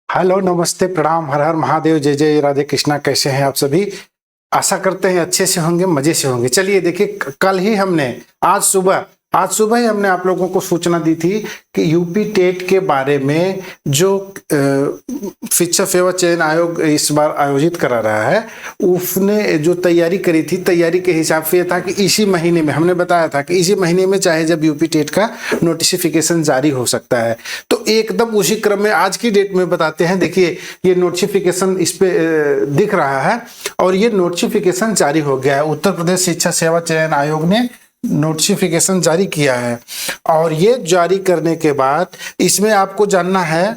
Hello, नमस्ते, प्रणाम, हर हर महादेव, जय जय राधे कृष्णा। कैसे हैं आप सभी? आशा करते हैं अच्छे से होंगे, मजे से होंगे। चलिए देखिए, कल ही हमने आज सुबह ही हमने आप लोगों को सूचना दी थी कि यूपी टेट के बारे में जो शिक्षक सेवा चयन आयोग इस बार आयोजित करा रहा है, उसने जो तैयारी करी थी, तैयारी के हिसाब से ये था कि इसी महीने में, हमने बताया था कि इसी महीने में चाहे जब यूपी टेट का नोटिफिकेशन जारी हो सकता है। तो एकदम उसी क्रम में आज की डेट में बताते हैं। देखिए, ये नोटिफिकेशन इस पे दिख रहा है और ये नोटिफिकेशन जारी हो गया है। उत्तर प्रदेश शिक्षा सेवा चयन आयोग ने नोटिफिकेशन जारी किया है और ये जारी करने के बाद इसमें आपको जानना है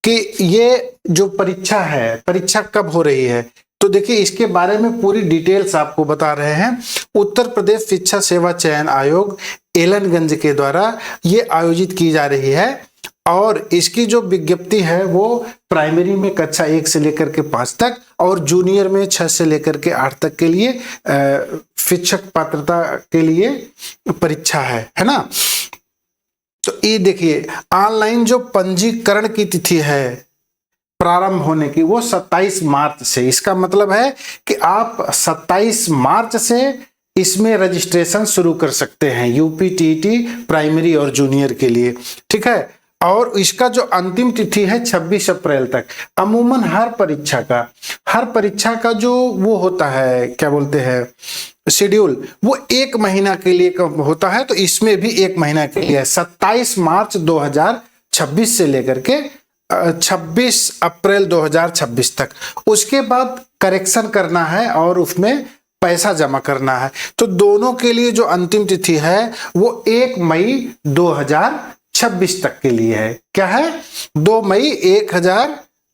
कि ये जो परीक्षा है, परीक्षा कब हो रही है। तो देखिए, इसके बारे में पूरी डिटेल्स आपको बता रहे हैं। उत्तर प्रदेश शिक्षा सेवा चयन आयोग एलनगंज के द्वारा ये आयोजित की जा रही है और इसकी जो विज्ञप्ति है वो प्राइमरी में कक्षा 1 से लेकर के 5 तक और जूनियर में 6 से लेकर के 8 तक के लिए शिक्षक पात्रता के लिए परीक्षा है ना। तो ये देखिए, ऑनलाइन जो पंजीकरण की तिथि है प्रारंभ होने की, वो 27 मार्च से। इसका मतलब है कि आप 27 मार्च से इसमें रजिस्ट्रेशन शुरू कर सकते हैं, यूपी टीईटी प्राइमरी और जूनियर के लिए, ठीक है। और इसका जो अंतिम तिथि है 26 अप्रैल तक। अमूमन हर परीक्षा का जो वो होता है, क्या बोलते हैं, शेड्यूल, वो 1 महीना के लिए होता है। तो इसमें भी 1 महीना के लिए 27 मार्च 2026 से लेकर के 26 अप्रैल 2026 तक। उसके बाद करेक्शन करना है और उसमें पैसा जमा करना है। तो दोनों के लिए जो अंतिम तिथि है वो 1 मई 2026 तक के लिए है। क्या है?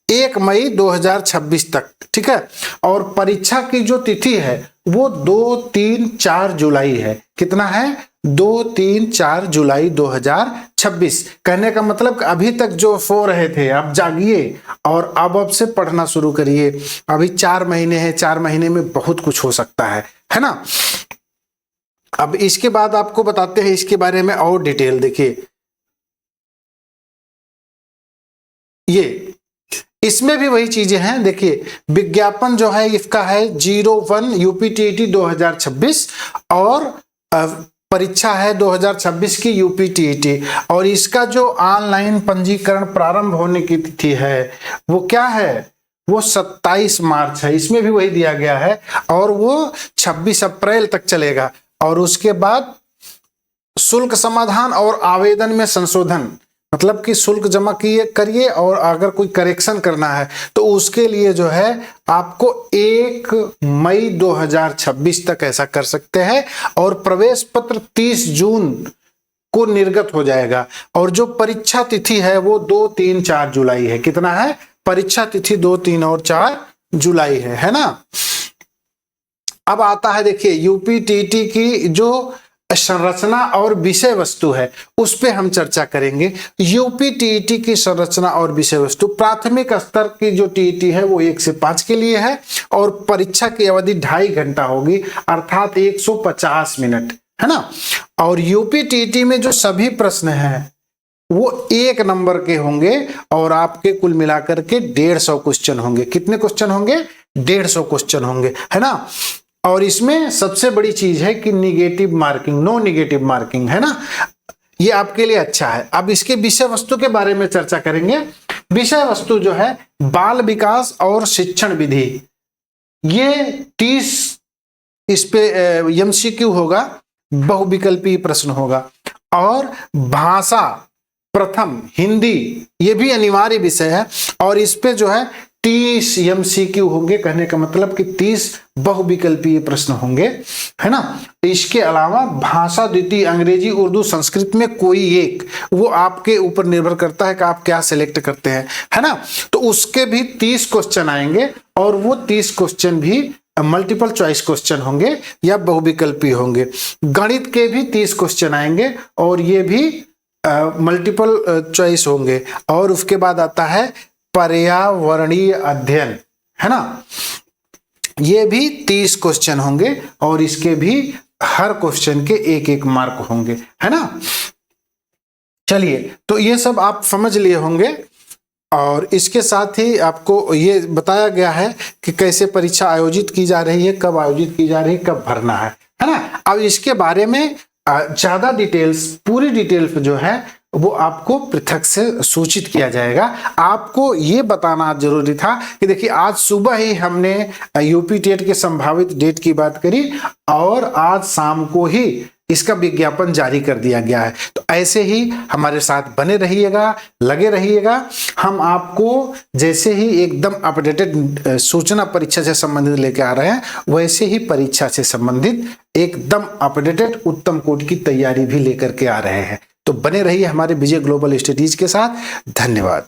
1 मई 2026 तक, ठीक है। और परीक्षा की जो तिथि है वो 2, 3, 4 जुलाई है। कितना है? 2, 3, 4 जुलाई 2026। कहने का मतलब कि अभी तक जो सो रहे थे, अब जागिए और अब से पढ़ना शुरू करिए। अभी 4 महीने हैं, 4 महीने में बहुत कुछ हो सकता है ना। अब इसके बाद आपको बताते हैं इसके बारे में और डिटेल। देखिए, ये इसमें भी वही चीजें हैं। देखिए, विज्ञापन जो है इसका है 01 यूपीटीईटी 2026 और परीक्षा है 2026 की यूपीटीईटी। और इसका जो ऑनलाइन पंजीकरण प्रारंभ होने की तिथि है वो क्या है? वो 27 मार्च है। इसमें भी वही दिया गया है और वो 26 अप्रैल तक चलेगा। और उसके बाद शुल्क समाधान और आवेदन में संशोधन, मतलब कि शुल्क जमा करिए और अगर कोई करेक्शन करना है तो उसके लिए जो है आपको 1 मई 2026 तक ऐसा कर सकते हैं। और प्रवेश पत्र 30 जून को निर्गत हो जाएगा। और जो परीक्षा तिथि है वो 2, 3, 4 जुलाई है। कितना है? परीक्षा तिथि 2, 3 और 4 जुलाई है ना। अब आता है, देखिए, यूपीटीटी की जो संरचना और विषय वस्तु है उस पे हम चर्चा करेंगे। यूपी टीईटी की संरचना और विषय वस्तु। प्राथमिक स्तर की जो टीईटी है वो 1 से 5 के लिए है और परीक्षा की अवधि 2.5 घंटा होगी, अर्थात 150 मिनट, है ना। और यूपी टीईटी में जो सभी प्रश्न हैं वो 1 नंबर के होंगे और आपके कुल मिलाकर के 150 क्वेश्चन होंगे। कितने क्वेश्चन होंगे? 150 क्वेश्चन होंगे, है ना। और इसमें सबसे बड़ी चीज है कि negative marking, no negative marking, है ना। ये आपके लिए अच्छा है। अब इसके विषय वस्तु के बारे में चर्चा करेंगे। विषय वस्तु जो है बाल विकास और शिक्षण विधि, ये 30 इस पे एमसीक्यू होगा, बहुविकल्पीय प्रश्न होगा। और भाषा प्रथम हिंदी, ये भी अनिवार्य विषय है और इस पे जो है 30 एमसीक्यू होंगे। कहने का मतलब कि 30 बहुविकल्पीय प्रश्न होंगे, है ना। इसके अलावा भाषा द्वितीय अंग्रेजी, उर्दू, संस्कृत में कोई एक, वो आपके ऊपर निर्भर करता है कि आप क्या सिलेक्ट करते हैं, है ना। तो उसके भी 30 क्वेश्चन आएंगे और वो 30 क्वेश्चन भी मल्टीपल चॉइस क्वेश्चन होंगे या बहुविकल्पीय होंगे। गणित के भी 30 क्वेश्चन आएंगे और ये भी मल्टीपल चॉइस होंगे। और उसके बाद आता है पर्यावरणीय अध्ययन, है ना। ये भी 30 क्वेश्चन होंगे और इसके भी हर क्वेश्चन के 1-1 मार्क होंगे, है ना। चलिए, तो ये सब आप समझ लिए होंगे और इसके साथ ही आपको ये बताया गया है कि कैसे परीक्षा आयोजित की जा रही है, कब आयोजित की जा रही है, कब भरना है ना। अब इसके बारे में ज्यादा डिटेल्स, पूरी डिटेल्स जो है वो आपको पृथक से सूचित किया जाएगा। आपको ये बताना जरूरी था कि देखिए आज सुबह ही हमने यूपी टेट के संभावित डेट की बात करी और आज शाम को ही इसका विज्ञापन जारी कर दिया गया है। तो ऐसे ही हमारे साथ बने रहिएगा, लगे रहिएगा। हम आपको जैसे ही एकदम अपडेटेड सूचना परीक्षा से संबंधित लेके आ रहे हैं, वैसे ही परीक्षा से संबंधित एकदम अपडेटेड उत्तम कोटि की तैयारी भी लेकर के आ रहे हैं। तो बने रहिए हमारे विजय ग्लोबल स्टडीज के साथ। धन्यवाद।